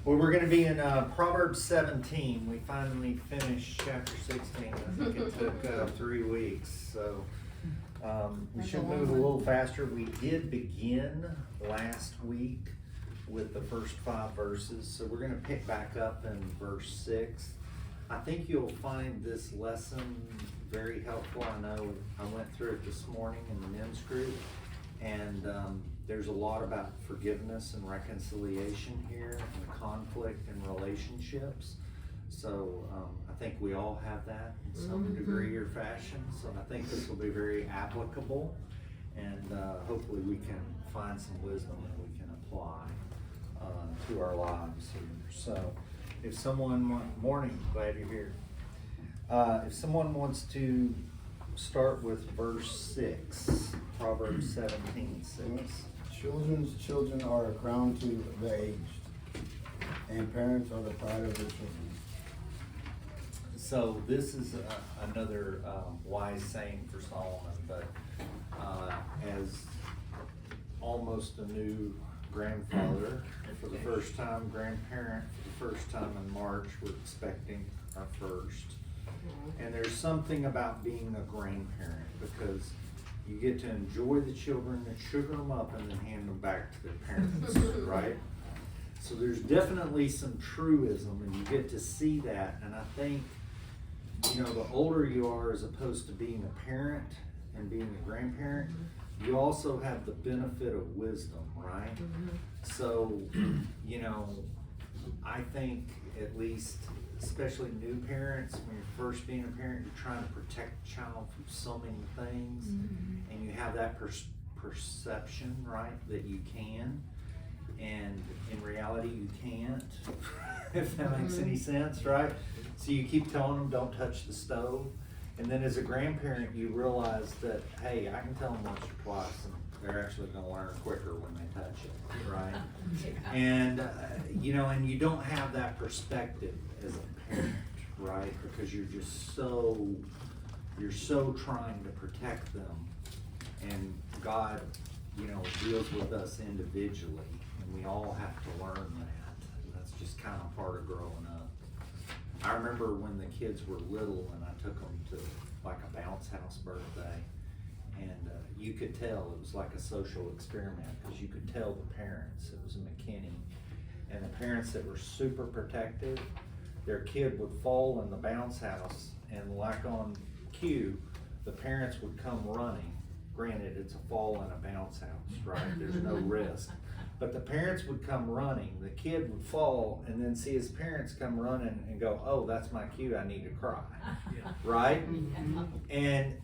Well, we're going to be in Proverbs 17. We finally finished chapter 16. I think it took 3 weeks. So we should move a little faster. We did begin last week with the first 5 verses. So we're going to pick back up in verse 6. I think you'll find this lesson very helpful. I know I went through it this morning in the men's group. And there's a lot about forgiveness and reconciliation here and conflict and relationships. So I think we all have that in some degree or fashion. So I think this will be very applicable, and hopefully we can find some wisdom that we can apply to our lives here. So if someone, morning, glad you're here. If someone wants to start with verse 6, Proverbs 17:6. Children's children are a crown to the aged, and parents are the pride of their children. So this is another wise saying for Solomon, but as almost a new grandfather, for the first time, grandparent, for the first time in March, we're expecting our first. And there's something about being a grandparent, because you get to enjoy the children and sugar them up and then hand them back to their parents, right? So there's definitely some truism, and you get to see that. And I think, you know, the older you are, as opposed to being a parent and being a grandparent, you also have the benefit of wisdom, right? So, you know, I think at least, especially new parents, when you're first being a parent, you're trying to protect the child from so many things, and you have that perception, right, that you can, and in reality you can't, if that makes any sense, right? So you keep telling them, don't touch the stove, and then as a grandparent you realize that, hey, I can tell them once or twice, and they're actually going to learn quicker when they touch it, right? And you know, and you don't have that perspective as a parent, right? Because you're just so trying to protect them, and God, you know, deals with us individually, and we all have to learn that. And that's just kind of part of growing up. I remember when the kids were little, and I took them to like a bounce house birthday, and you could tell it was like a social experiment, because you could tell the parents, it was a McKinney, and the parents that were super protective, their kid would fall in the bounce house, and like on cue, the parents would come running. Granted, it's a fall in a bounce house, right? There's no risk. But the parents would come running, the kid would fall, and then see his parents come running and go, oh, that's my cue, I need to cry, right? And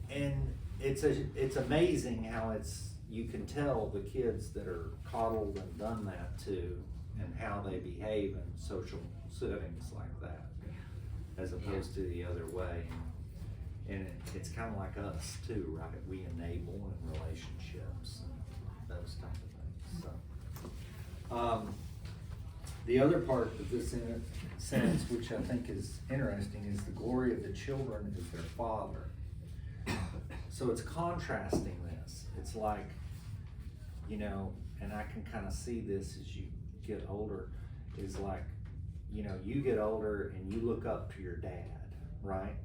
it's amazing how you can tell the kids that are coddled and done that to, and how they behave in social settings like that, as opposed to the other way. And it's kind of like us too, right? We enable in relationships and those type of things. So, the other part of this sentence, which I think is interesting, is the glory of the children is their father. So it's contrasting this. It's like, you know, and I can kind of see this as you get older, is like, you know, you get older and you look up to your dad, right?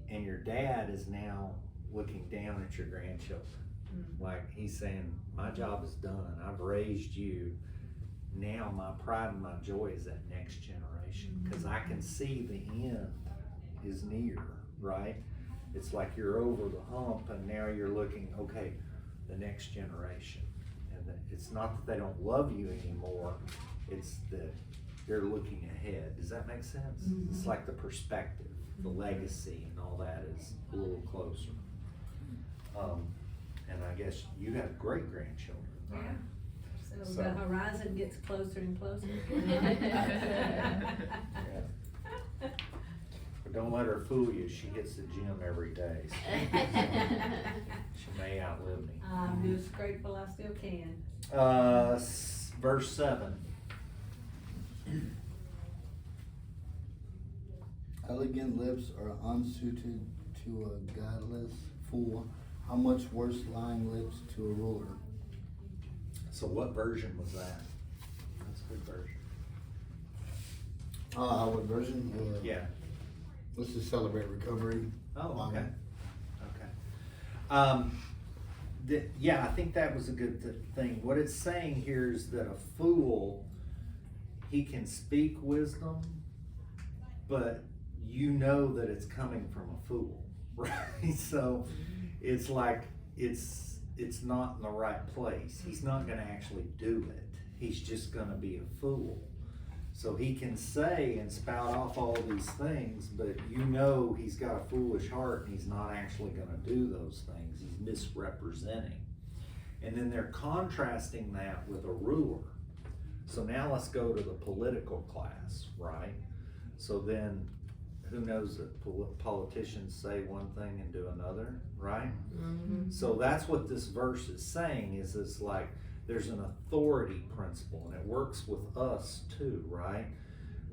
And your dad is now looking down at your grandchildren. Like he's saying, my job is done. I've raised you. Now my pride and my joy is that next generation, because I can see the end is near, right? It's like you're over the hump, and now you're looking, okay, the next generation. And it's not that they don't love you anymore, it's that they're looking ahead. Does that make sense? It's like the perspective, the legacy, and all that is a little closer. And I guess you have great grandchildren, right? Yeah. So the horizon gets closer and closer. Yeah. But don't let her fool you. She hits the gym every day. So she may outlive me. I'm just grateful I still can. Verse 7. Elegant lips are unsuited to a godless fool. How much worse lying lips to a ruler. So what version was that? That's a good version. Our version, Yeah. let's just celebrate recovery. Oh, okay. Okay. Yeah, I think that was a good thing. What it's saying here is that a fool, he can speak wisdom, but you know that it's coming from a fool, right? So it's like, it's not in the right place. He's not gonna actually do it. He's just gonna be a fool. So he can say and spout off all these things, but you know he's got a foolish heart and he's not actually gonna do those things. He's misrepresenting. And then they're contrasting that with a ruler. So now let's go to the political class, right? So then, who knows that politicians say one thing and do another, right? Mm-hmm. So that's what this verse is saying, is it's like, there's an authority principle, and it works with us too, right?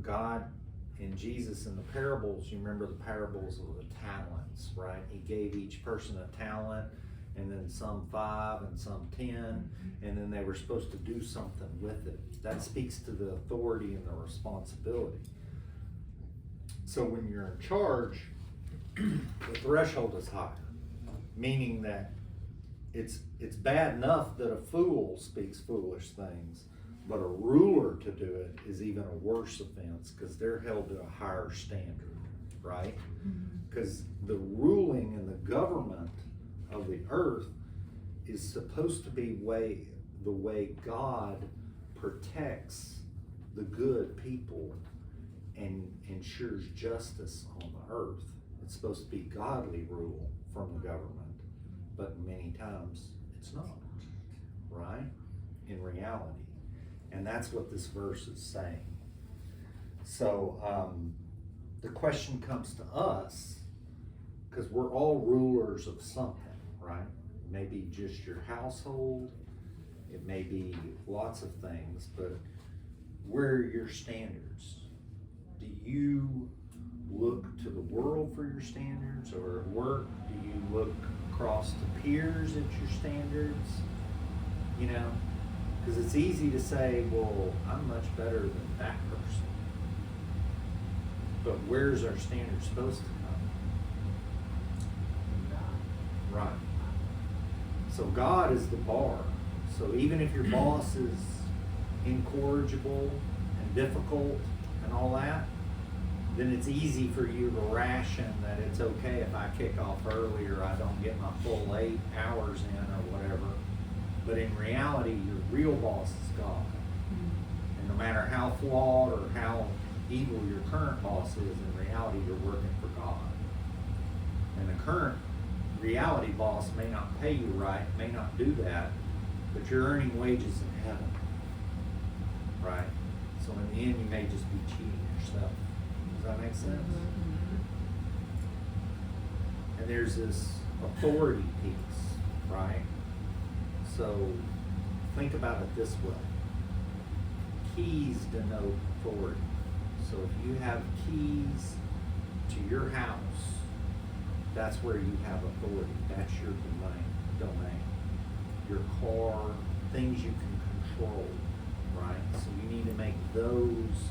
God and Jesus in the parables, you remember the parables of the talents, right? He gave each person a talent, and then some 5 and some 10, and then they were supposed to do something with it. That speaks to the authority and the responsibility. So when you're in charge, the threshold is higher, meaning that it's bad enough that a fool speaks foolish things, but a ruler to do it is even a worse offense, because they're held to a higher standard, right? Because the ruling and the government of the earth is supposed to be the way God protects the good people and ensures justice on the earth. It's supposed to be godly rule from the government. But many times it's not, right? In reality. And that's what this verse is saying. So the question comes to us, because we're all rulers of something, right? Maybe just your household, it may be lots of things, but where are your standards? Do you look to the world for your standards, or at work, do you look across to peers at your standards? You know, because it's easy to say, well, I'm much better than that person. But where's our standard supposed to come? Right. So God is the bar. So even if your boss is incorrigible and difficult and all that, then it's easy for you to ration that it's okay if I kick off early or I don't get my full 8 hours in or whatever. But in reality, your real boss is God. And no matter how flawed or how evil your current boss is, in reality, you're working for God. And the current reality boss may not pay you right, may not do that, but you're earning wages in heaven. Right? So in the end, you may just be cheating yourself. Does that make sense? And there's this authority piece, right? So think about it this way. Keys denote authority. So if you have keys to your house, that's where you have authority. That's your domain. Your car, things you can control, right? So you need to make those.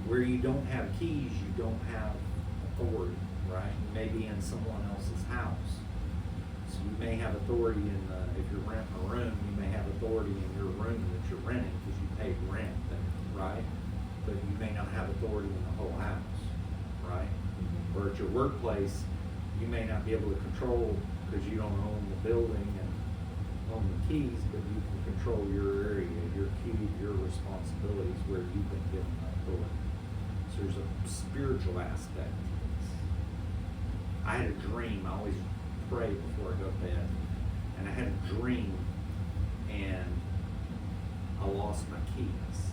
Where you don't have keys, you don't have authority, right? You may be in someone else's house. So you may have authority if you're renting a room, you may have authority in your room that you're renting because you paid rent there, right? But you may not have authority in the whole house, right? Or at your workplace, you may not be able to control because you don't own the building and own the keys, but you can control your area, your key, your responsibilities where you've been given authority. So there's a spiritual aspect to this. I had a dream. I always pray before I go to bed. And I had a dream and I lost my keys.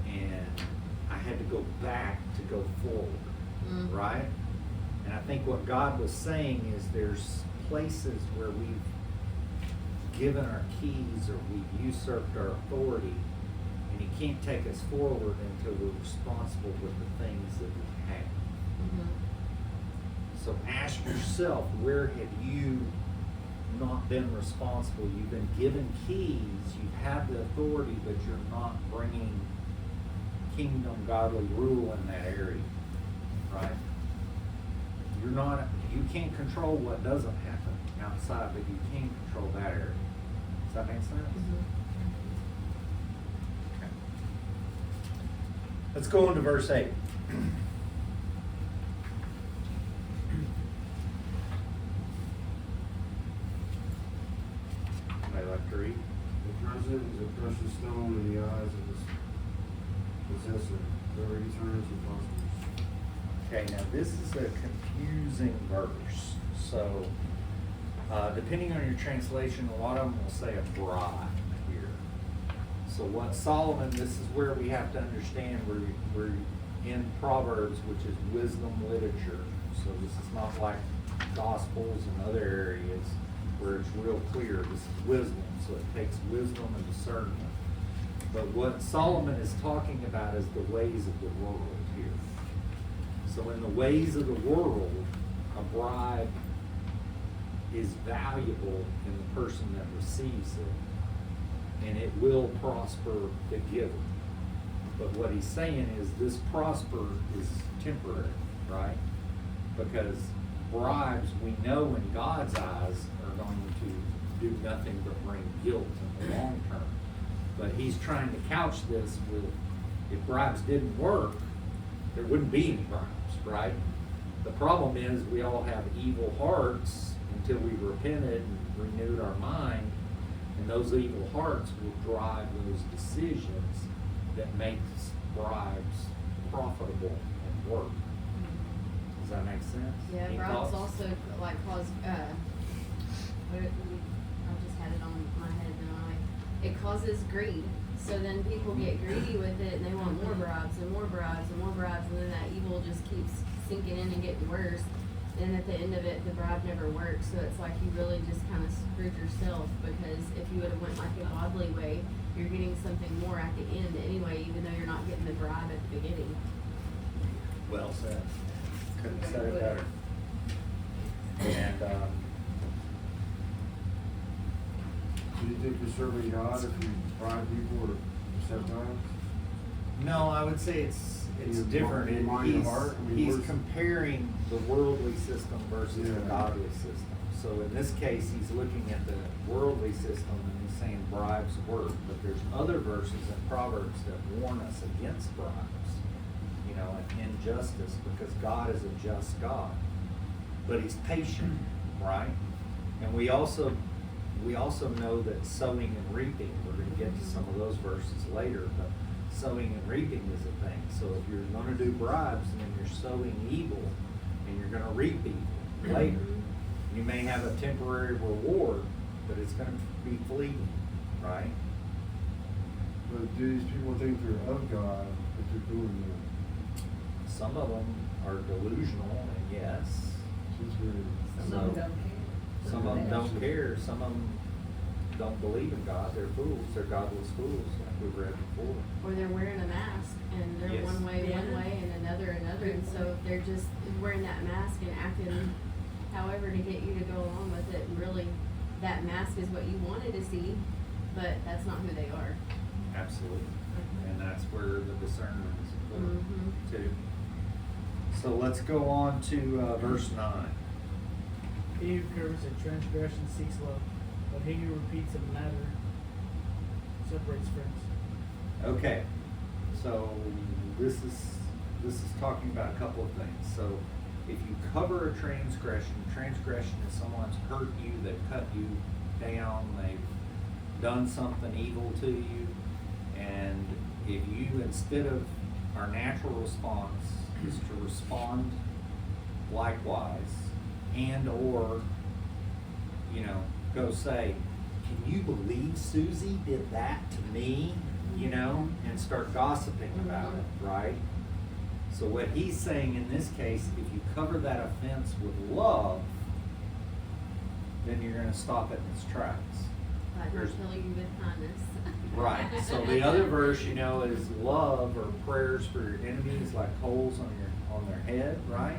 And I had to go back to go forward, right? And I think what God was saying is there's places where we've given our keys or we've usurped our authority, and He can't take us forward until we're responsible with the things that we have. So ask yourself, where have you not been responsible? You've been given keys, you have the authority, but you're not bringing kingdom, godly rule in that area, right? You can't control what doesn't happen outside, but you can control that area. Does that make sense? Okay. Let's go on to verse 8. Anybody like to read? The president is a precious stone in the eyes of his possessor, wherever he turns and prospers. Okay, now this is a confusing verse. So, depending on your translation, a lot of them will say a bride here. So what Solomon, this is where we have to understand we're in Proverbs, which is wisdom literature. So this is not like Gospels and other areas where it's real clear. This is wisdom, so it takes wisdom and discernment. But what Solomon is talking about is the ways of the world here. So in the ways of the world, a bride is valuable in the person that receives it, and it will prosper the giver. But what he's saying is this prosper is temporary, right? Because bribes, we know in God's eyes, are going to do nothing but bring guilt in the long term. But he's trying to couch this with, if bribes didn't work, there wouldn't be any bribes, right? The problem is we all have evil hearts until we repented and renewed our mind, and those evil hearts will drive those decisions that makes bribes profitable and work. Does that make sense? Yeah, Any bribes thoughts? also like cause, I just had it on my head and it causes greed. So then people get greedy with it and they want more bribes and more bribes and more bribes, and then that evil just keeps sinking in and getting worse. And at the end of it, the bribe never works, so it's like you really just kind of screwed yourself, because if you would have went like a godly way, you're getting something more at the end anyway, even though you're not getting the bribe at the beginning. Well said. Couldn't have said it better. And, Do you think you're serving God if you bribe people or accept bribes? no, I would say it's You different. mind your heart? I mean, He's where's- comparing the worldly system versus the Yeah. godly system. So in this case, he's looking at the worldly system and he's saying bribes work. But there's other verses in Proverbs that warn us against bribes, you know, and injustice, because God is a just God. But he's patient, right? And we also know that sowing and reaping, we're going to get to some of those verses later, but sowing and reaping is a thing. So if you're going to do bribes, then you're sowing evil and you're going to reap evil later. You may have a temporary reward, but it's going to be fleeting, right? But do these people think they're of God if they're doing that? Some of them are delusional, and yes. Since we're, Some of them don't care. Some of them don't care. Some of them don't believe in God. They're fools. They're godless fools, like we read before. Or they're wearing a mask and they're Yes. one way, Yeah. and another, and so if they're just wearing that mask and acting however to get you to go along with it, and really that mask is what you wanted to see, but that's not who they are. Absolutely. And that's where the discernment is important Mhm. too. So let's go on to verse 9. He who covers a transgression seeks love, but he who repeats a matter separates friends. Okay, so this is talking about a couple of things. So if you cover a transgression is someone's hurt you, they've cut you down, they've done something evil to you, and if you, instead of our natural response is to respond likewise, and or, you know, go say, can you believe Susie did that to me? You know, and start gossiping about it, right? So what he's saying in this case, if you cover that offense with love, then you're gonna stop it in its tracks. But not There's- kill you with kindness. Right, so the other verse, you know, is love or prayers for your enemies like holes on their head, right?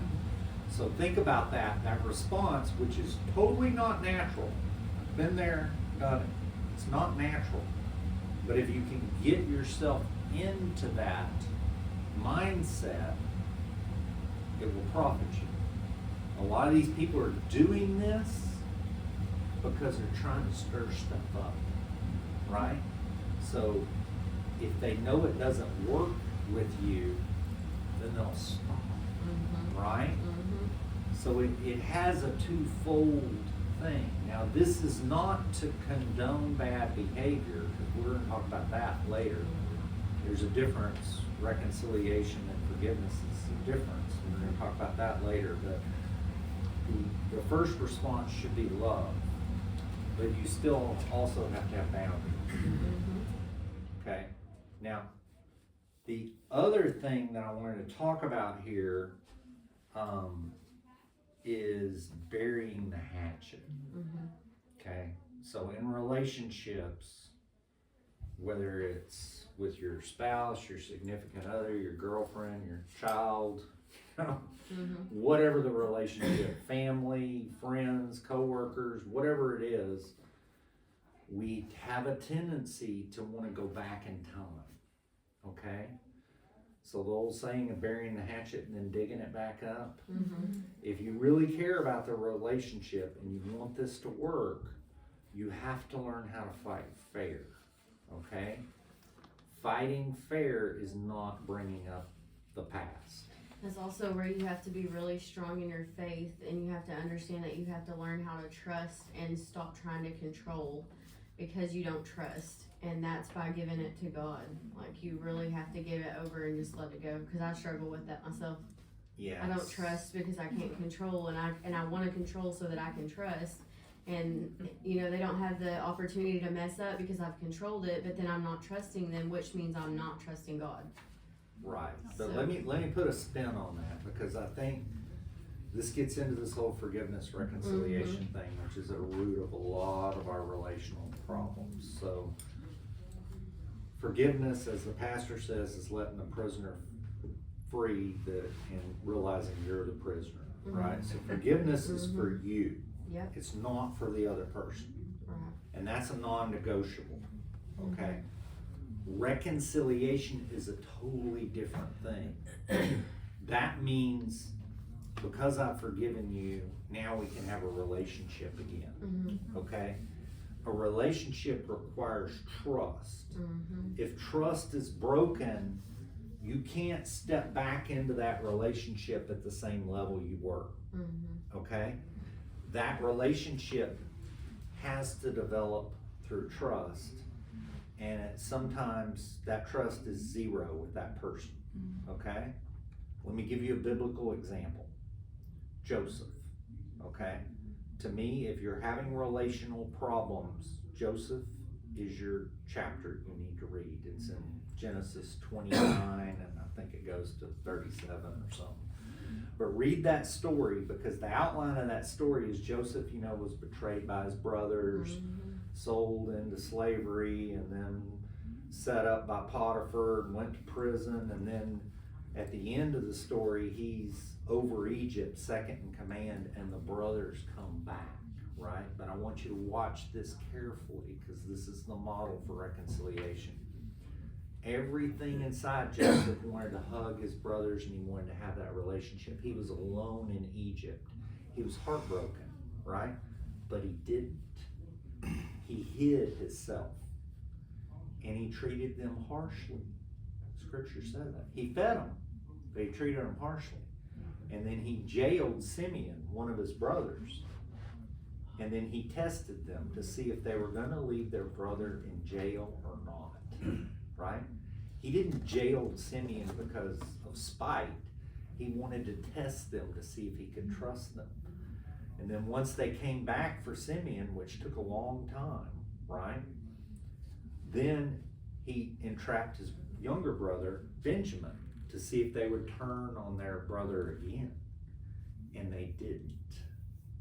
So think about that response, which is totally not natural. I've been there, done it. It's not natural. But if you can get yourself into that mindset, it will profit you. A lot of these people are doing this because they're trying to stir stuff up, right? So if they know it doesn't work with you, then they'll stop, right? So it has a twofold thing. Now, this is not to condone bad behavior, because we're going to talk about that later. There's a difference. Reconciliation and forgiveness is a difference. We're going to talk about that later. But the first response should be love, but you still also have to have boundaries. Okay? Now, the other thing that I wanted to talk about here is burying the hatchet. Okay? So in relationships, whether it's with your spouse, your significant other, your girlfriend, your child, whatever the relationship, family, friends, co-workers, whatever it is, we have a tendency to want to go back in time. Okay? So the old saying of burying the hatchet and then digging it back up. If you really care about the relationship and you want this to work, you have to learn how to fight fair. Okay? Fighting fair is not bringing up the past. That's also where you have to be really strong in your faith, and you have to understand that you have to learn how to trust and stop trying to control because you don't trust. And that's by giving it to God. Like, you really have to give it over and just let it go, because I struggle with that myself. Yeah. I don't trust because I can't control, and I want to control so that I can trust. And you know, they don't have the opportunity to mess up because I've controlled it, but then I'm not trusting them, which means I'm not trusting God. Right. But So- let me put a spin on that, because I think this gets into this whole forgiveness reconciliation thing, which is a root of a lot of our relational problems. So forgiveness, as the pastor says, is letting the prisoner free and realizing you're the prisoner, right? So forgiveness is for you. Yep. It's not for the other person. Right. And that's a non-negotiable, okay? Reconciliation is a totally different thing. That means, because I've forgiven you, now we can have a relationship again, okay? A relationship requires trust. If trust is broken, you can't step back into that relationship at the same level you were, okay? That relationship has to develop through trust, and sometimes that trust is zero with that person, okay? Let me give you a biblical example. Joseph, okay? To me, if you're having relational problems, Joseph is your chapter you need to read. It's in Genesis 29, and I think it goes to 37 or something. But read that story, because the outline of that story is Joseph, you know, was betrayed by his brothers, sold into slavery, and then set up by Potiphar and went to prison. And then at the end of the story, he's over Egypt, second in command, and the brothers come back, right? But I want you to watch this carefully, because this is the model for reconciliation. Everything inside Joseph wanted to hug his brothers, and he wanted to have that relationship. He was alone in Egypt. He was heartbroken, right? But he didn't. He hid himself, and he treated them harshly. Scripture said that. He fed them, but he treated them harshly. And then he jailed Simeon, one of his brothers, and then he tested them to see if they were going to leave their brother in jail or not. Right? He didn't jail Simeon because of spite. He wanted to test them to see if he could trust them. And then once they came back for Simeon, which took a long time, right? Then he entrapped his younger brother, Benjamin, to see if they would turn on their brother again. And they didn't.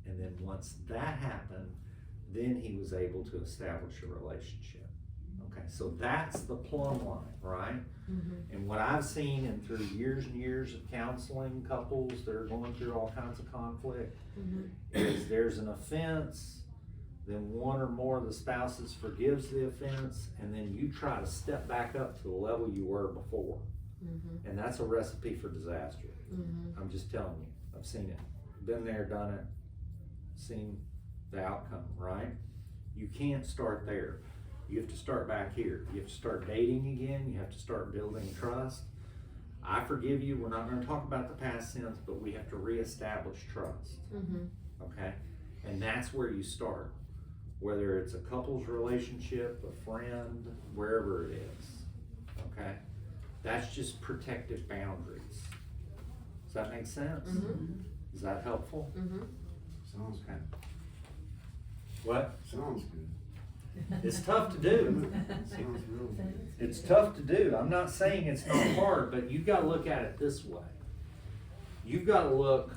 And then once that happened, then he was able to establish a relationship. Okay, so that's the plumb line, right? And what I've seen, and through years and years of counseling couples that are going through all kinds of conflict, is there's an offense, then one or more of the spouses forgives the offense, and then you try to step back up to the level you were before. Mhm. And that's a recipe for disaster. Mhm. I'm just telling you, I've seen it, been there, done it, seen the outcome, right? You can't start there. You have to start back here. You have to start dating again. You have to start building trust. I forgive you. We're not gonna talk about the past sins, but we have to reestablish trust, Mhm. okay? And that's where you start. Whether it's a couple's relationship, a friend, wherever it is, okay? That's just protective boundaries. Does that make sense? Mhm. Is that helpful? Mhm. Sounds Okay. good. What? Sounds good. It's tough to do. Sounds real good. It's tough to do. I'm not saying it's not hard, but you've got to look at it this way. You've got to look,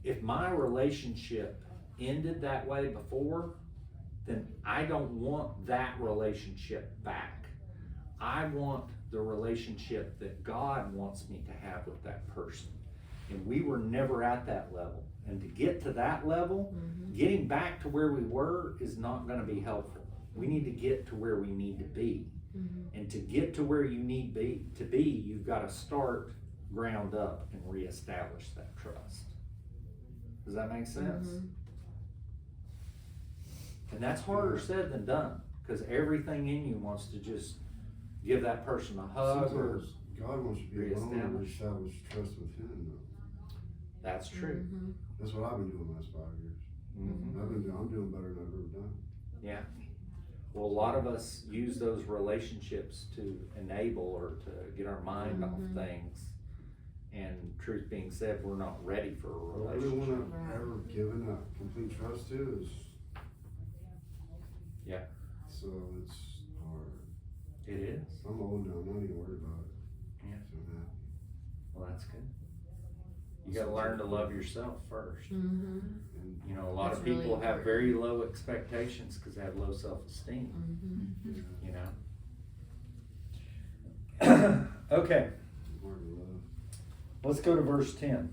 if my relationship ended that way before, then I don't want that relationship back. I want the relationship that God wants me to have with that person. And we were never at that level. And to get to that level, getting back to where we were is not going to be helpful. We need to get to where we need to be. And to get to where you need to be, you've got to start ground up and reestablish that trust. Does that make sense? Mhm. And that's harder said than done, because everything in you wants to just give that person a hug or. Sometimes God wants you to be alone and reestablish. establish trust with Him, though. That's true. Mhm. That's what I've been doing the last 5 years. Mhm. I'm doing better than I've ever done. Yeah. Well, a lot of us use those relationships to enable or to get our mind off Mhm. things. And truth being said, we're not ready for a Well, relationship. everyone I've ever given that complete trust to is. Yeah. So it's hard. It is. I'm old now, I'm not even worried about it. Yeah. So, yeah. Well, that's good. You gotta learn to love yourself first. Mhm. And You know, a lot That's of people really have important. very low expectations because they have low self-esteem, Mhm. you know? Okay, hard to love. let's go to verse 10.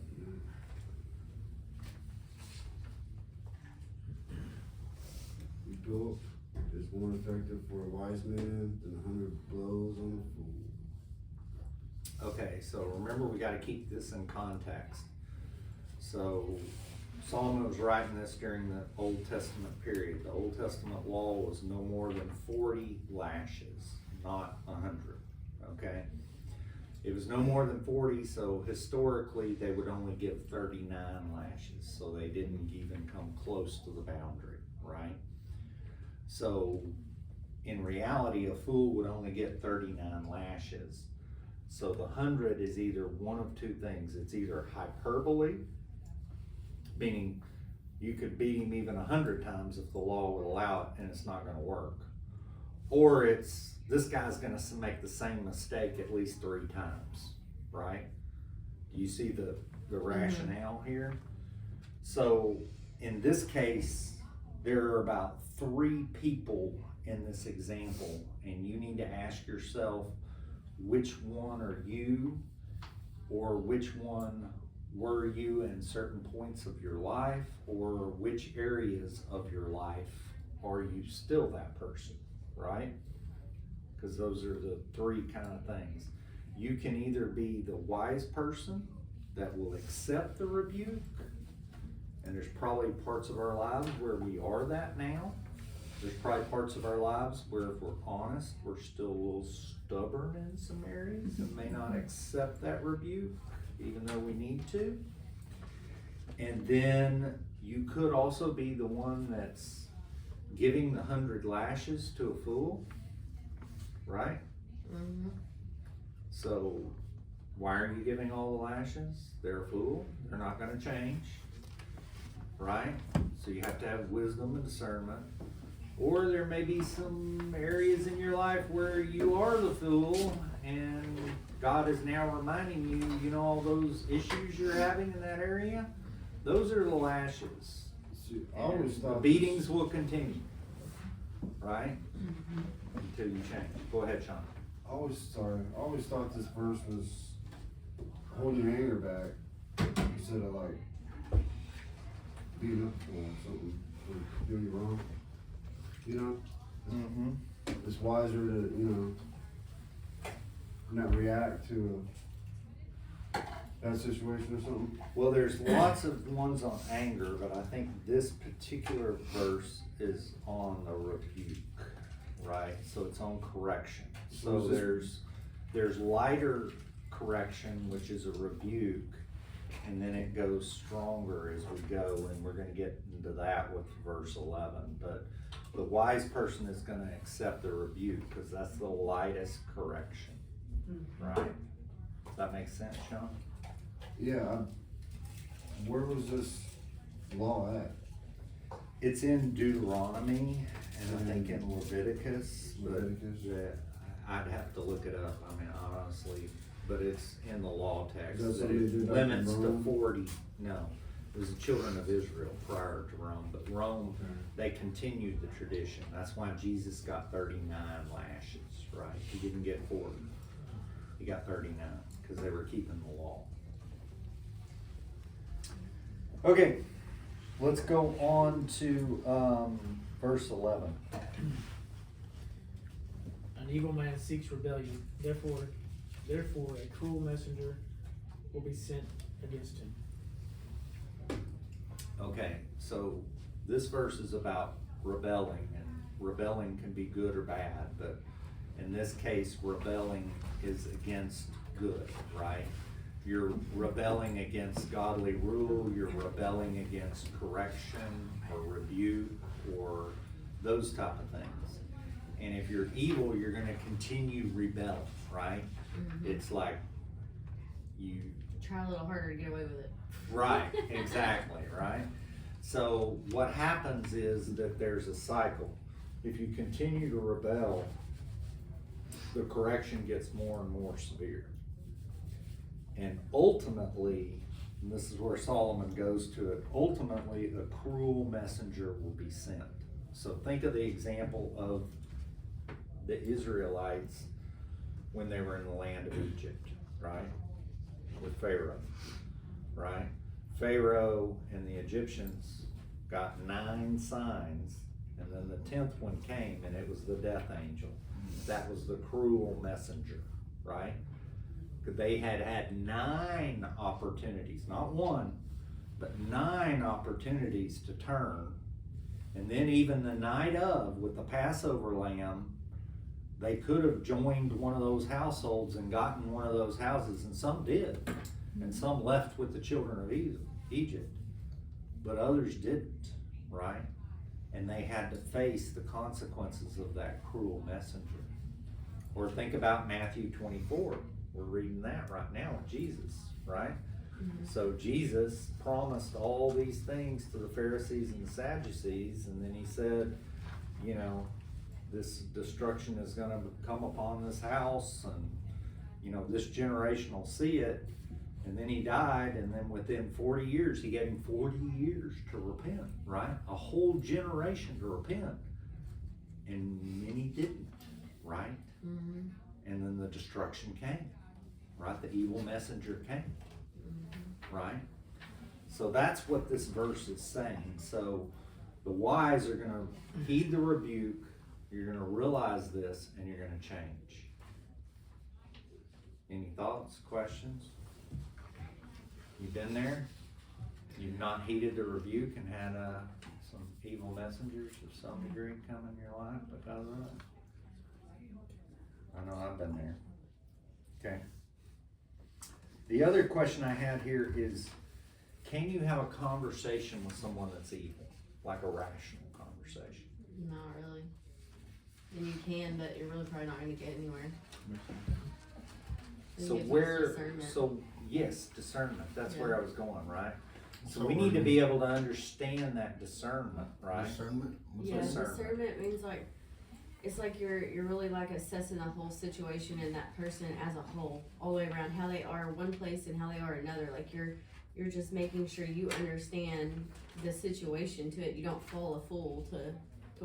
Rebuke is more effective for a wise man than 100 blows on a fool. Okay, so remember, we gotta keep this in context. So Solomon was writing this during the Old Testament period. The Old Testament law was no more than 40 lashes, not 100, okay? It was no more than 40, so historically they would only give 39 lashes, so they didn't even come close to the boundary, right? So in reality, a fool would only get 39 lashes. So the 100 is either one of two things. It's either hyperbole, meaning you could beat him even 100 times if the law would allow it, and it's not gonna work. Or it's, this guy's gonna make the same mistake at least 3 times, right? Do you see the rationale here? So in this case, there are about 3 people in this example, and you need to ask yourself, which one are you, or which one were you in certain points of your life, or which areas of your life are you still that person, right? Because those are the 3 kind of things. You can either be the wise person that will accept the rebuke, and there's probably parts of our lives where we are that now. There's probably parts of our lives where, if we're honest, we're still a little stubborn in some areas and may not accept that rebuke, even though we need to. And then you could also be the one that's giving the 100 lashes to a fool, right? Mhm. So why are you giving all the lashes? They're a fool. They're not gonna change, right? So you have to have wisdom and discernment. Or there may be some areas in your life where you are the fool, and God is now reminding you, you know, all those issues you're having in that area, those are the lashes. See, I always And the thought beatings will continue, right? Until you change. Go ahead, Sean. I always thought this verse was holding your anger back instead of like beating up for something or doing you wrong. You know, Mm-hmm. it's wiser to not react to that situation or something? Well, there's lots of ones on anger, but I think this particular verse is on the rebuke, right? So it's on correction. So So is this- there's lighter correction, which is a rebuke, and then it goes stronger as we go, and we're gonna get into that with verse 11. But the wise person is gonna accept the rebuke, because that's the lightest correction, right? Does that make sense, Sean? Yeah, where was this law at? It's in Deuteronomy, and I think in Leviticus, but Leviticus. I'd have to look it up, I mean, honestly, but it's in the law text. Is that that something they it do back in limits to Rome? 40, no, it was the children of Israel prior to Rome, but Rome, Okay. they continued the tradition. That's why Jesus got 39 lashes, right? He didn't get 40. He got 39, because they were keeping the law. Okay, let's go on to, verse 11. An evil man seeks rebellion, therefore a cruel messenger will be sent against him. Okay, so this verse is about rebelling, and rebelling can be good or bad, but in this case, rebelling is against good, right? You're rebelling against godly rule, you're rebelling against correction or rebuke or those type of things. And if you're evil, you're gonna continue rebelling, right? It's like you Try a little harder to get away with it. Right, exactly, right? So what happens is that there's a cycle. If you continue to rebel, the correction gets more and more severe. And ultimately, and this is where Solomon goes to it, ultimately a cruel messenger will be sent. So think of the example of the Israelites when they were in the land of Egypt, right? With Pharaoh, right? Pharaoh and the Egyptians got 9 signs, and then the 10th one came, and it was the death angel. That was the cruel messenger, right? They had had 9 opportunities, not 1, but 9 opportunities to turn. And then even the night of, with the Passover lamb, they could have joined one of those households and gotten one of those houses, and some did. And some left with the children of Egypt, but others didn't, right? And they had to face the consequences of that cruel messenger. Or think about Matthew 24. We're reading that right now with Jesus, right? So Jesus promised all these things to the Pharisees and the Sadducees, and then he said, you know, this destruction is gonna come upon this house, and, you know, this generation will see it. And then he died, and then within 40 years, he gave him 40 years to repent, right? A whole generation to repent. And many didn't, right? Mm-hmm. And then the destruction came, right? The evil messenger came, right? So that's what this verse is saying. So the wise are gonna heed the rebuke, you're gonna realize this, and you're gonna change. Any thoughts, questions? You've been there? You've not heeded the rebuke and had some evil messengers of some degree come in your life because of it? I know I've been there. Okay. The other question I had here is, can you have a conversation with someone that's evil? Like a rational conversation? Not really. And you can, but you're really probably not gonna get anywhere. Then So you have to use where, discernment. so yes, discernment, that's where Yeah. I was going, right? So So we we're need to gonna- be able to understand that discernment, right? Discernment? What's Yeah, that? discernment means like, it's like you're really like assessing the whole situation and that person as a whole, all the way around, how they are one place and how they are another. Like you're just making sure you understand the situation to it. You don't fall a fool to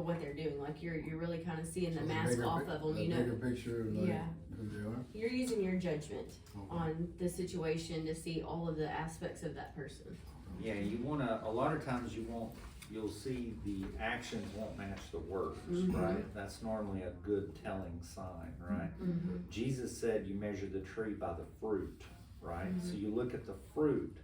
what they're doing. Like you're really kind of seeing the So mask bigger off pic- of them. the You know, bigger picture of like Yeah. who they are? you're using your judgment Okay. on the situation to see all of the aspects of that person. Yeah, you wanna, a lot of times you want you'll see the actions won't match the words, Mhm. right? That's normally a good telling sign, right? Mhm. Jesus said you measure the tree by the fruit, right? So Mhm. you look at the fruit.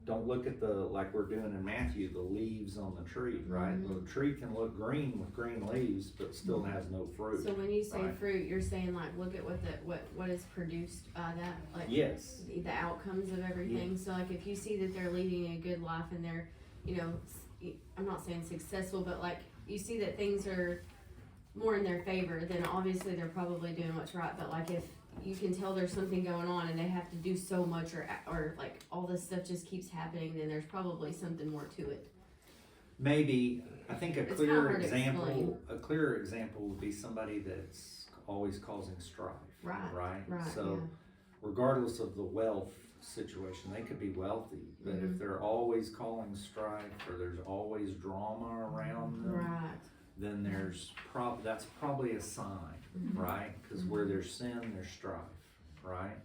Don't look at the, like we're doing in Matthew, the leaves on the tree, right? Mhm. The tree can look green with green leaves, but still has no fruit. So when you say right? fruit, you're saying like, look at what is produced by that, like Yes, the outcomes of everything. So like if you see that they're leading a good life and they're, you know, I'm not saying successful, but like you see that things are more in their favor, then obviously they're probably doing what's right. But like if you can tell there's something going on and they have to do so much or like all this stuff just keeps happening, then there's probably something more to it. maybe, I think It's kinda hard to a clearer example would be somebody that's always causing strife, Right. right? Right. So regardless of the wealth situation, they could be wealthy, but if Mhm. they're always causing strife or there's always drama around them, Right. then that's probably a sign, Mhm. right? Because where there's sin, there's strife, right?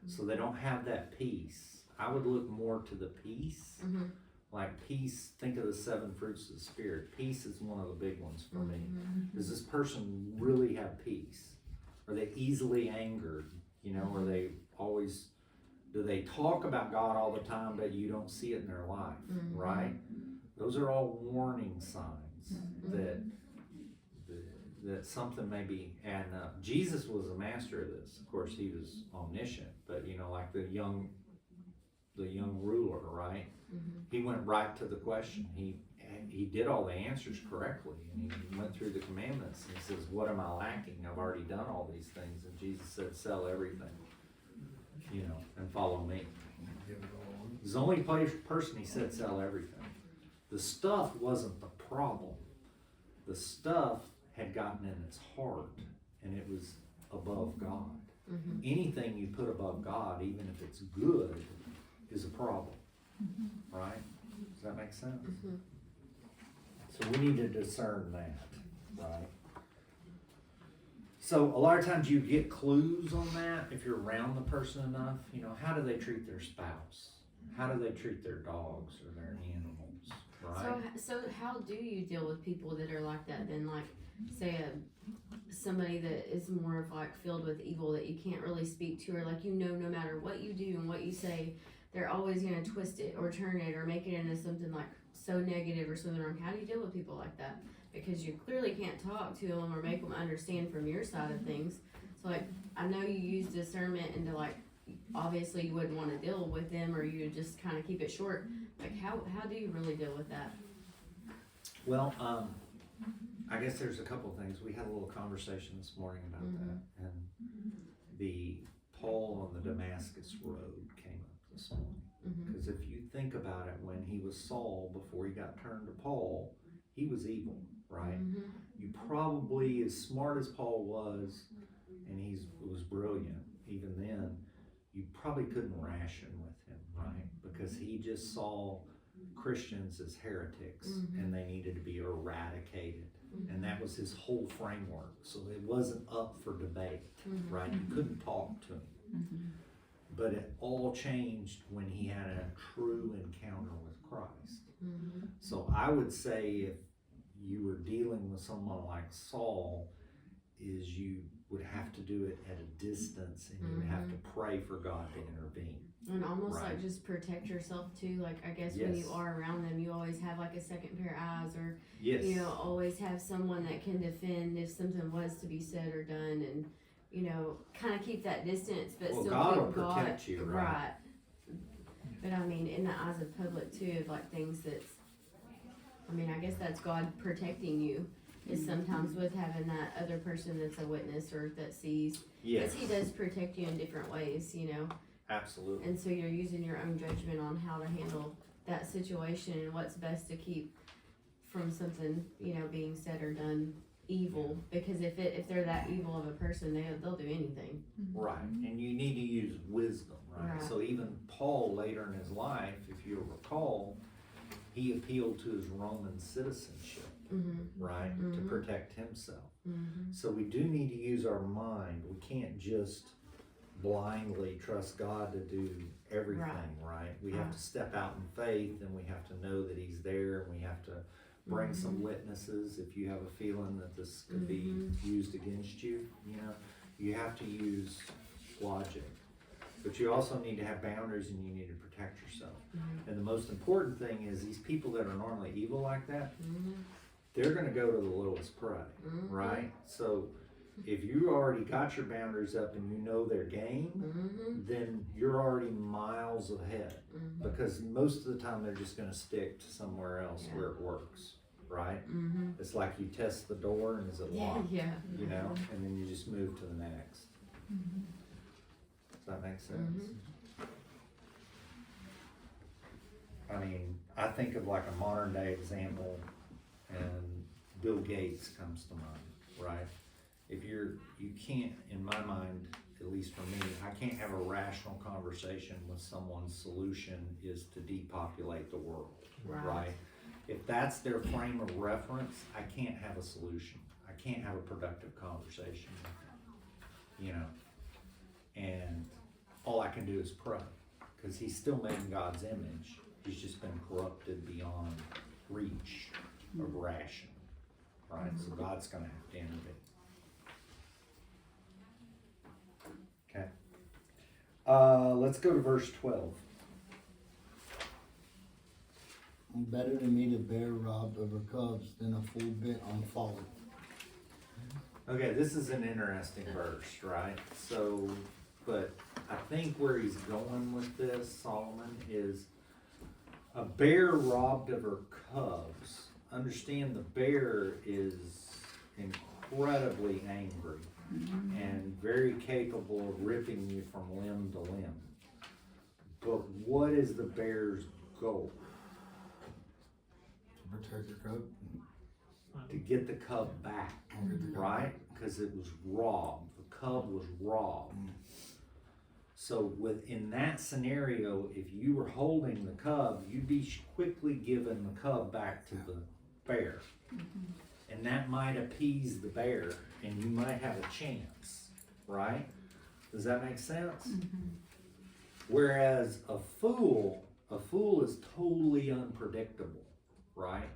So they don't have that peace. I would look more to the peace. Mhm. Like peace, think of the 7 fruits of the Spirit. Peace is one of the big ones for me. Mhm. Does this person really have peace? Are they easily angered? You know, are they always, do they talk about God all the time, but you don't see it in their life, Mhm. right? Those are all warning signs that something may be adding up. Jesus was a master of this. Of course, he was omniscient, but you know, like the young ruler, right? Mhm. He went right to the question. He did all the answers correctly, and he went through the commandments. And he says, "What am I lacking? I've already done all these things." And Jesus said, "Sell everything, you know, and follow me." He's the only person he said sell everything. The stuff wasn't the problem. The stuff had gotten in its heart, and it was above God. Mhm. Anything you put above God, even if it's good, is a problem, right? Does that make sense? Mhm. So we need to discern that, right? So a lot of times you get clues on that if you're around the person enough. You know, how do they treat their spouse? How do they treat their dogs or their animals, right? So how do you deal with people that are like that then? Like, say somebody that is more of like filled with evil that you can't really speak to, or like, you know, no matter what you do and what you say, they're always gonna twist it or turn it or make it into something like so negative or something wrong. How do you deal with people like that? Because you clearly can't talk to them or make them understand from your side of things. So like, I know you use discernment into like, obviously you wouldn't want to deal with them, or you just kind of keep it short. Like, how do you really deal with that? Well, I guess there's a couple of things. We had a little conversation this morning about that, and the Paul on the Damascus Road came up this morning. Mhm. Because if you think about it, when he was Saul, before he got turned to Paul, he was evil, right? Mhm. You probably, as smart as Paul was, and was brilliant even then, you probably couldn't ration with him, right? Because he just saw Christians as heretics, and they needed to be eradicated. And that was his whole framework. So it wasn't up for debate, right? You couldn't talk to him. But it all changed when he had a true encounter with Christ. Mhm. So I would say if you were dealing with someone like Saul, is you would have to do it at a distance, and you would have to pray for God to intervene. And almost Right. like just protect yourself too. Like, I guess when you Yes. are around them, you always have like a second pair of eyes, or Yes. you know, always have someone that can defend if something was to be said or done, and you know, kind of keep that distance, but Well, still God keep will protect you, right? But I mean, in the eyes of public too, of like things that's, I mean, I guess that's God protecting you. Is sometimes with having that other person that's a witness or that sees, Yes. because He does protect you in different ways, you know. Absolutely. And so you're using your own judgment on how to handle that situation and what's best to keep from something, you know, being said or done evil. Because if they're that evil of a person, they'll do anything. Right, and you need to use wisdom, right? Right. So even Paul later in his life, if you recall, he appealed to his Roman citizenship, right, to protect himself. So we do need to use our mind. We can't just blindly trust God to do everything, right? We have to step out in faith, and we have to know that He's there, and we have to bring some witnesses if you have a feeling that this could be used against you, you know. You have to use logic. But you also need to have boundaries and you need to protect yourself. And the most important thing is these people that are normally evil like that, they're gonna go to the lowest prey, right? So if you already got your boundaries up and you know their game, then you're already miles ahead. Because most of the time they're just gonna stick to somewhere else where it works, right? It's like you test the door and is it locked, you know, and then you just move to the next. Does that make sense? I mean, I think of like a modern day example, and Bill Gates comes to mind, right? If you can't, in my mind, at least for me, I can't have a rational conversation with someone's solution is to depopulate the world, right? If that's their frame of reference, I can't have a solution. I can't have a productive conversation with them, you know? And all I can do is pray, because he's still made in God's image. He's just been corrupted beyond reach of ration, right? So God's gonna have to intervene. Okay. Let's go to verse 12. Better to meet a bear robbed of her cubs than a fool bent on folly. Okay, this is an interesting verse, right? So, but I think where he's going with this, Solomon, is a bear robbed of her cubs. Understand the bear is incredibly angry and very capable of ripping you from limb to limb. But what is the bear's goal? To protect your cub. To get the cub back, right? Because it was robbed. The cub was robbed. So within that scenario, if you were holding the cub, you'd be quickly giving the cub back to the bear. And that might appease the bear and you might have a chance, right? Does that make sense? Whereas a fool is totally unpredictable, right?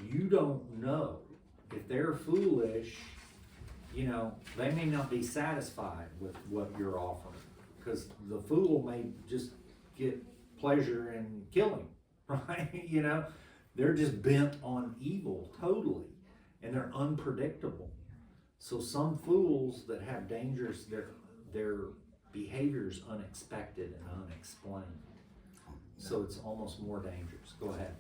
You don't know. If they're foolish, you know, they may not be satisfied with what you're offering, because the fool may just get pleasure in killing, right? You know, they're just bent on evil totally, and they're unpredictable. So some fools that have dangerous, their behavior's unexpected and unexplained. So it's almost more dangerous. Go ahead.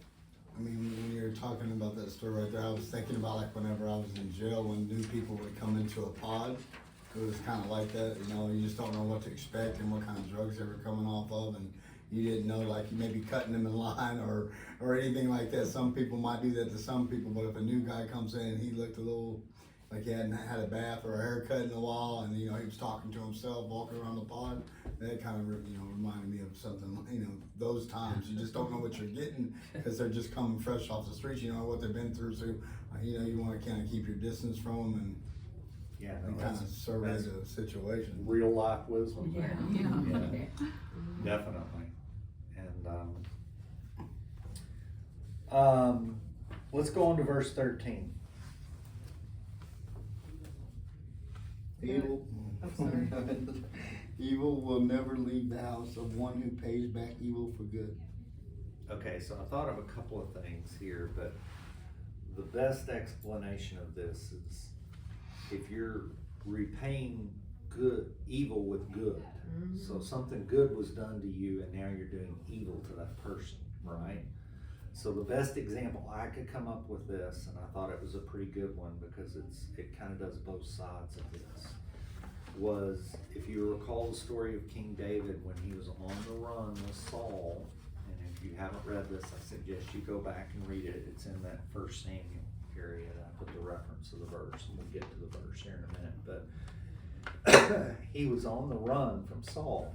I mean, when you were talking about that story right there, I was thinking about like whenever I was in jail, when new people would come into a pod, it was kind of like that, you know, you just don't know what to expect and what kind of drugs they were coming off of, and you didn't know, like, you may be cutting them in line or anything like that. Some people might do that to some people, but if a new guy comes in and he looked a little like he hadn't had a bath or a haircut in a while, and, you know, he was talking to himself, walking around the pod, that kind of, you know, reminded me of something, you know, those times. You just don't know what you're getting, because they're just coming fresh off the streets, you know, what they've been through, so, you know, you want to kind of keep your distance from them and kind of survey the situation. Real life wisdom. Yeah. Definitely. And let's go on to verse 13. Evil, I'm sorry. evil will never leave the house of one who pays back evil for good. Okay, so I thought of a couple of things here, but the best explanation of this is if you're repaying evil with good. So something good was done to you and now you're doing evil to that person, right? So the best example I could come up with this, and I thought it was a pretty good one because it kind of does both sides of this, was if you recall the story of King David when he was on the run with Saul. And if you haven't read this, I suggest you go back and read it. It's in that 1 Samuel area. I put the reference of the verse, and we'll get to the verse here in a minute. But he was on the run from Saul,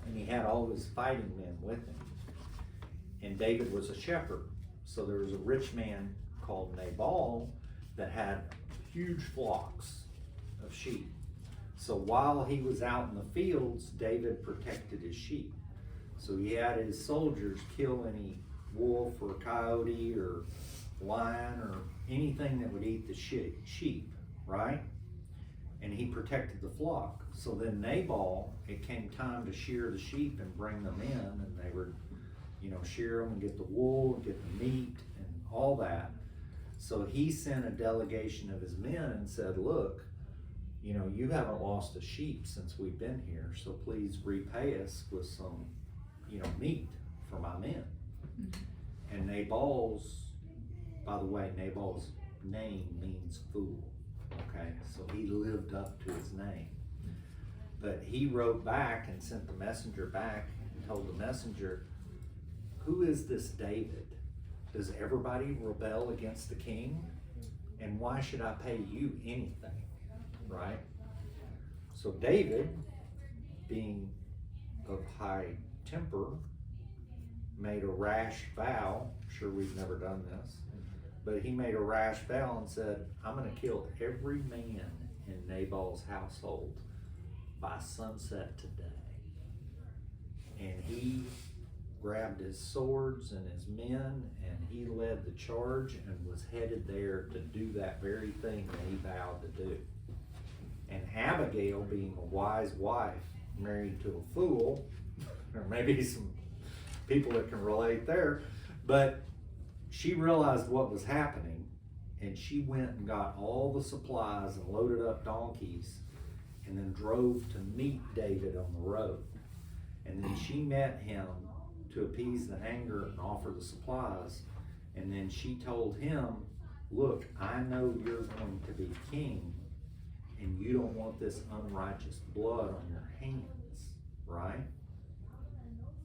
and he had all his fighting men with him. And David was a shepherd. So there was a rich man called Nabal that had huge flocks of sheep. So while he was out in the fields, David protected his sheep. So he had his soldiers kill any wolf or coyote or lion or anything that would eat the sheep, right? And he protected the flock. So then Nabal, it came time to shear the sheep and bring them in, and they would, shear them and get the wool and get the meat and all that. So he sent a delegation of his men and said, look, you haven't lost a sheep since we've been here, so please repay us with some, meat for my men. And by the way, Nabal's name means fool, okay? So he lived up to his name. But he wrote back and sent the messenger back and told the messenger, who is this David? Does everybody rebel against the king? And why should I pay you anything, right? So David, being of high temper, made a rash vow. Sure, we've never done this, but he made a rash vow and said, I'm gonna kill every man in Nabal's household by sunset today. And he grabbed his swords and his men, and he led the charge and was headed there to do that very thing that he vowed to do. And Abigail, being a wise wife married to a fool, or maybe some people that can relate there, but she realized what was happening, and she went and got all the supplies and loaded up donkeys and then drove to meet David on the road. And then she met him to appease the anger and offer the supplies. And then she told him, look, I know you're going to be king, and you don't want this unrighteous blood on your hands, right?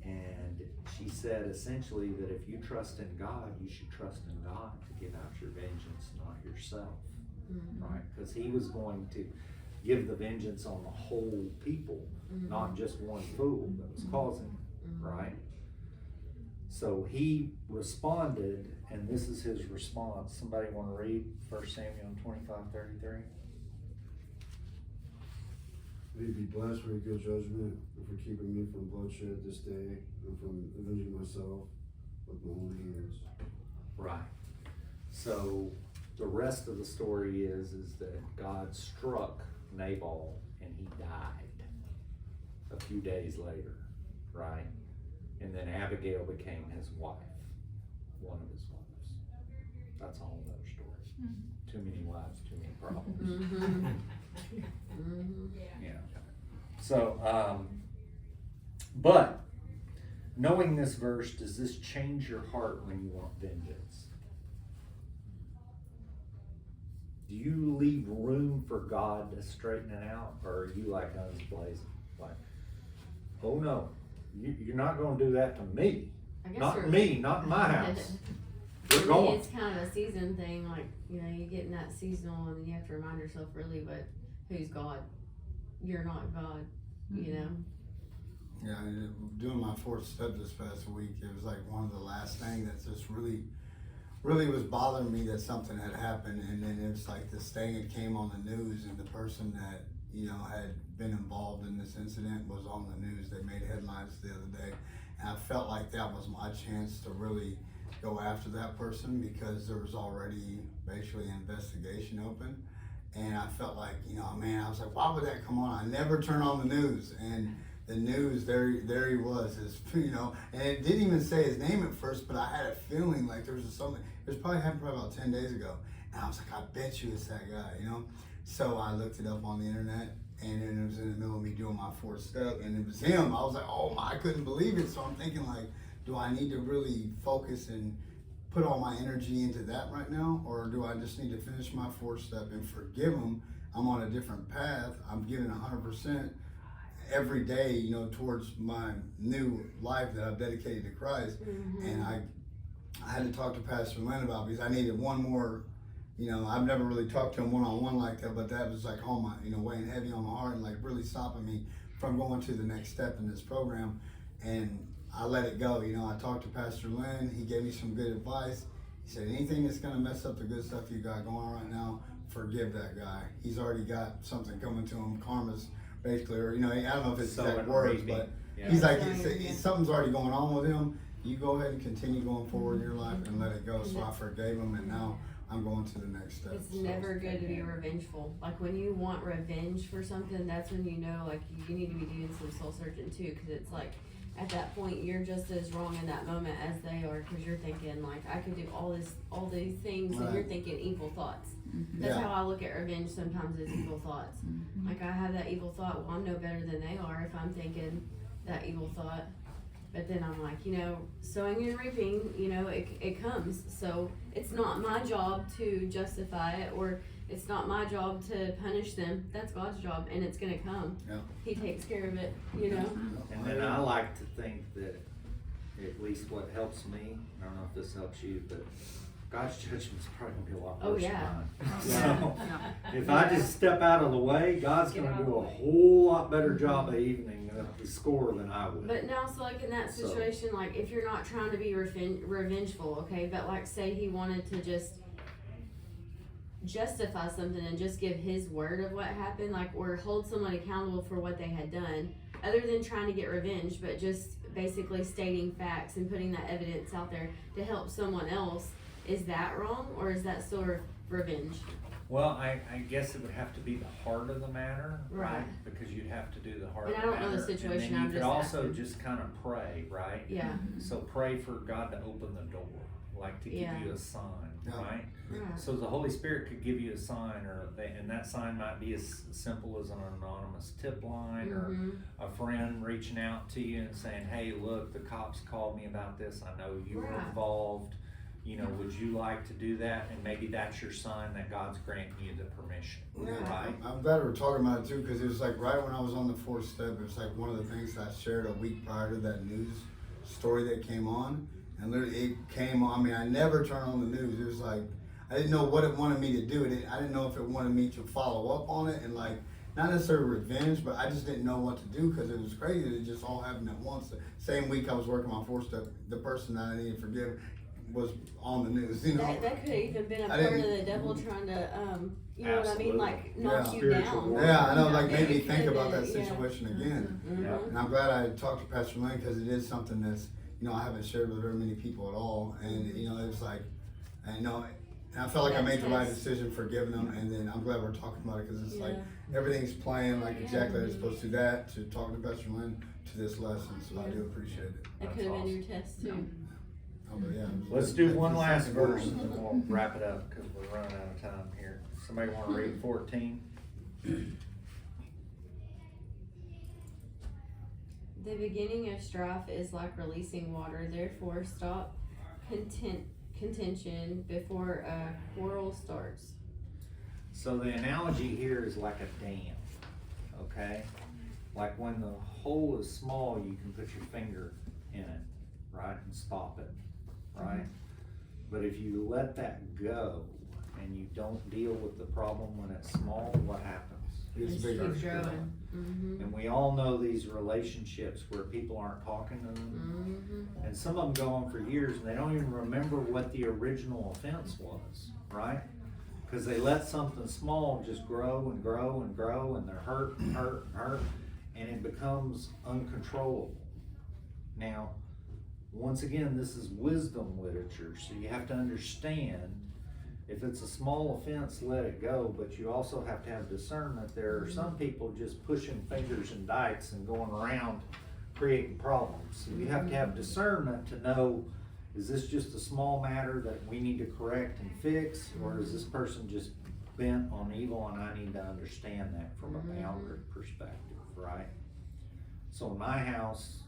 And she said essentially that if you trust in God, you should trust in God to give out your vengeance, not yourself, right? Because he was going to give the vengeance on the whole people, not just one fool that was causing it, right? So he responded, and this is his response. Somebody want to read 1 Samuel 25:33? May you be blessed for your good judgment and for keeping me from bloodshed this day and from avenging myself with my own hands. Right. So the rest of the story is that God struck Nabal and he died a few days later, right? And then Abigail became his wife, one of his wives. That's a whole other story. Too many wives, too many problems. Yeah. So, but knowing this verse, does this change your heart when you want vengeance? Do you leave room for God to straighten it out, or are you like guns blazing? Like, oh no, you're not going to do that to me. Not me, not in my house. We're going. It's kind of a season thing, like, you get in that seasonal, and then you have to remind yourself, really, but who's God? You're not God, Yeah, doing my fourth step this past week, it was like one of the last things that just really was bothering me, that something had happened, and then it was like this thing that came on the news, and the person that had been involved in this incident was on the news. They made headlines the other day, and I felt like that was my chance to really go after that person, because there was already basically an investigation open. And I felt like, man, I was like, why would that come on? I never turn on the news. And the news, there he was, and it didn't even say his name at first, but I had a feeling like there was something. It was probably happened about 10 days ago. And I was like, I bet you it's that guy, So I looked it up on the internet, and then it was in the middle of me doing my fourth step, and it was him. I was like, oh my, I couldn't believe it. So I'm thinking, like, do I need to really focus and put all my energy into that right now, or do I just need to finish my fourth step and forgive him? I'm on a different path. I'm giving 100% every day, towards my new life that I've dedicated to Christ. And I had to talk to Pastor Lynn about it, because I needed one more. I've never really talked to him one-on-one like that, but that was like, oh my, weighing heavy on my heart and like really stopping me from going to the next step in this program. And I let it go. I talked to Pastor Lynn. He gave me some good advice. He said, anything that's going to mess up the good stuff you got going on right now, forgive that guy. He's already got something coming to him. Karma's basically, or, I don't know if it's exact words, but he's like, something's already going on with him. you go ahead and continue going forward in your life and let it go. So I forgave him, and now I'm going to the next step. It's never good to be revengeful. Like when you want revenge for something, that's when you know like you need to be doing some soul searching too, because it's like at that point you're just as wrong in that moment as they are, because you're thinking like I could do all these things, and you're Right. thinking evil thoughts. That's Yeah. how I look at revenge sometimes, is evil thoughts. Like I have that evil thought, well I'm no better than they are if I'm thinking that evil thought. But then I'm like, sowing and reaping, it comes. So it's not my job to justify it, or it's not my job to punish them. That's God's job, and it's gonna come. Yeah. He takes care of it, And then I like to think that, at least what helps me, I don't know if this helps you, but God's judgment's probably gonna be a lot Oh, worse than yeah. mine. Yeah. So, if I just step out of the way, God's Get gonna out of do the a way. whole lot better job of evening the score than I would. But now, so like in that So- situation, like if you're not trying to be revengeful, okay, but like say he wanted to just justify something and just give his word of what happened, like, or hold someone accountable for what they had done, other than trying to get revenge, but just basically stating facts and putting that evidence out there to help someone else, is that wrong, or is that still revenge? Well, I guess it would have to be the heart of the matter, right? Right. Because you'd have to do the heart And of I the don't know matter. the situation, And then I'm you could just also asking. just kind of pray, right? Yeah. So pray for God to open the door, like to give Yeah. you a sign, Yeah. right? Right. So the Holy Spirit could give you a sign, and that sign might be as simple as an anonymous tip line, or Mhm. a friend reaching out to you and saying, "Hey, look, the cops called me about this. I know you were Right. involved. Would you like to do that?" And maybe that's your sign that God's granting you the permission, right? I'm glad we're talking about it too, because it was like right when I was on the fourth step, it was like one of the things that I shared a week prior to that news story that came on. And literally it came on, I mean, I never turn on the news. It was like, I didn't know what it wanted me to do. I didn't know if it wanted me to follow up on it and like, not necessarily revenge, but I just didn't know what to do, because it was crazy. It just all happened at once. The same week I was working my fourth step, the person that I needed to forgive was on the news, That could have even been a I part of didn't- the devil trying to, you know what I mean, Absolutely. like knock Yeah. you Spiritual down. warfare. Yeah, I know, like It made me could think have about been, that yeah. situation again. Mhm. And I'm glad I talked to Pastor Lynn, because it is something that's, I haven't shared with very many people at all. And, it was like, and I felt like I made the right decision for giving them. And then I'm glad we're talking about it, because it's like, everything's playing like exactly as it's supposed to. That, to talking to Pastor Lynn, to this lesson. So I do appreciate it. That could have been your test too. Oh, but yeah, it was Let's good. do one Just last something going verse on. and then we'll wrap it up, because we're running out of time here. Somebody wanna read 14? The beginning of strife is like releasing water, therefore stop contention before a quarrel starts. So the analogy here is like a dam, okay? Like when the hole is small, you can put your finger in it, right, and stop it, right? But if you let that go and you don't deal with the problem when it's small, what happens? It's Just bigger. keep growing. Mm-hmm. And we all know these relationships where people aren't talking to them. Mm-hmm. And some of them go on for years and they don't even remember what the original offense was, right? Because they let something small just grow and grow and grow, and they're hurt and hurt and hurt, and it becomes uncontrollable. Now, once again, this is wisdom literature, so you have to understand, if it's a small offense, let it go, but you also have to have discernment. There are some people just pushing fingers and dikes and going around creating problems. So you have to have discernment to know, is this just a small matter that we need to correct and fix, or is this person just bent on evil, and I need to understand that from a boundary perspective, right? So in my house,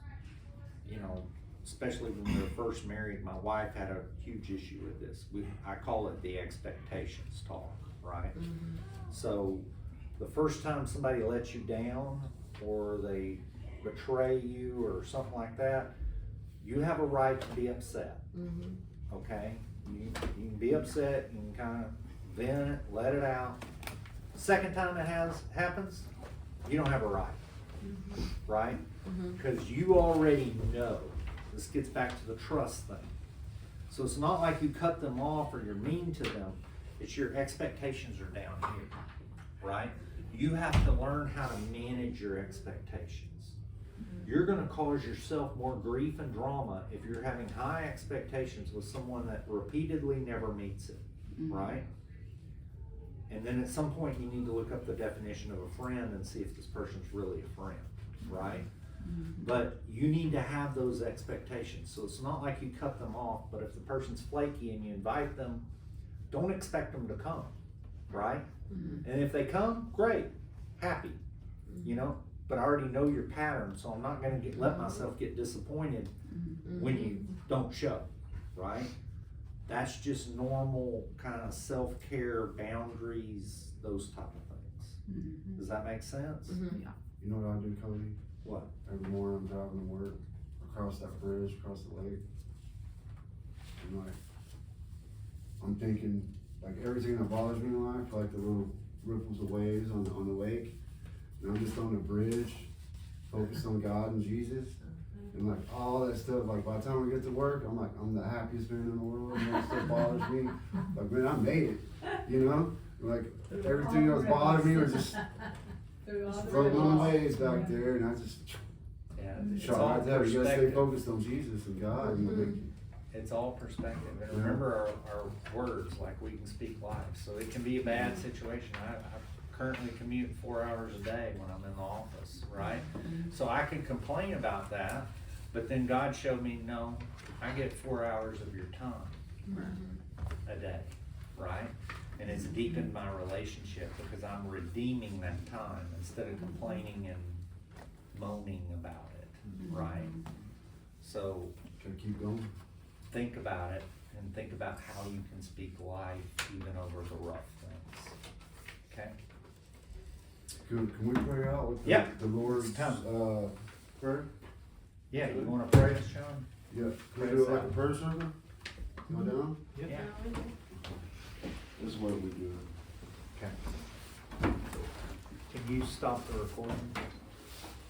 especially when we were first married, my wife had a huge issue with this. I call it the expectations talk, right? Mm-hmm. So the first time somebody lets you down, or they betray you or something like that, you have a right to be upset, Mm-hmm. okay? You can be upset, you can kind of vent it, let it out. Second time it happens, you don't have a right, right? Mm-hmm. Because you already know. This gets back to the trust thing. So it's not like you cut them off or you're mean to them, it's your expectations are down here, right? You have to learn how to manage your expectations. you're gonna cause yourself more grief and drama if you're having high expectations with someone that repeatedly never meets it, right? And then at some point, you need to look up the definition of a friend and see if this person's really a friend, right? But you need to have those expectations, so it's not like you cut them off, but if the person's flaky and you invite them, don't expect them to come, right? And if they come, great, happy, you know? But I already know your pattern, so I'm not gonna let myself get disappointed when you don't show, right? That's just normal kind of self-care, boundaries, those type of things. Does that make sense? You know what I do, Cody? What? Every morning I'm driving to work, across that bridge, across the lake. And like, I'm thinking, like everything that bothers me in life, like the little ripples of waves on the lake. And I'm just on the bridge, focused on God and Jesus. And like all that stuff, like by the time I get to work, I'm like, I'm the happiest man in the world, and that stuff bothers me. Like, man, I made it, you know? Like everything that was bothering me was just floating waves back there, and I just It's all shot right there. You gotta stay perspective. focused on Jesus and God. And like, It's all perspective, and remember our words, like we can speak life, so it can be a bad situation. I currently commute 4 hours a day when I'm in the office, right? So I can complain about that, but then God showed me, no, I get 4 hours of your time a day, right? And it's deepened my relationship because I'm redeeming that time instead of complaining and moaning about it, right? So gotta keep going. think about it and think about how you can speak life even over the rough things, okay? Good. Can we pray out with Yeah. the Lord's Come. prayer? Yeah, you wanna pray us, Sean? Yeah. Can Pray we do us it like out. a prayer circle? Go down? Yeah. This is what we do it. Okay. Can you stop the recording?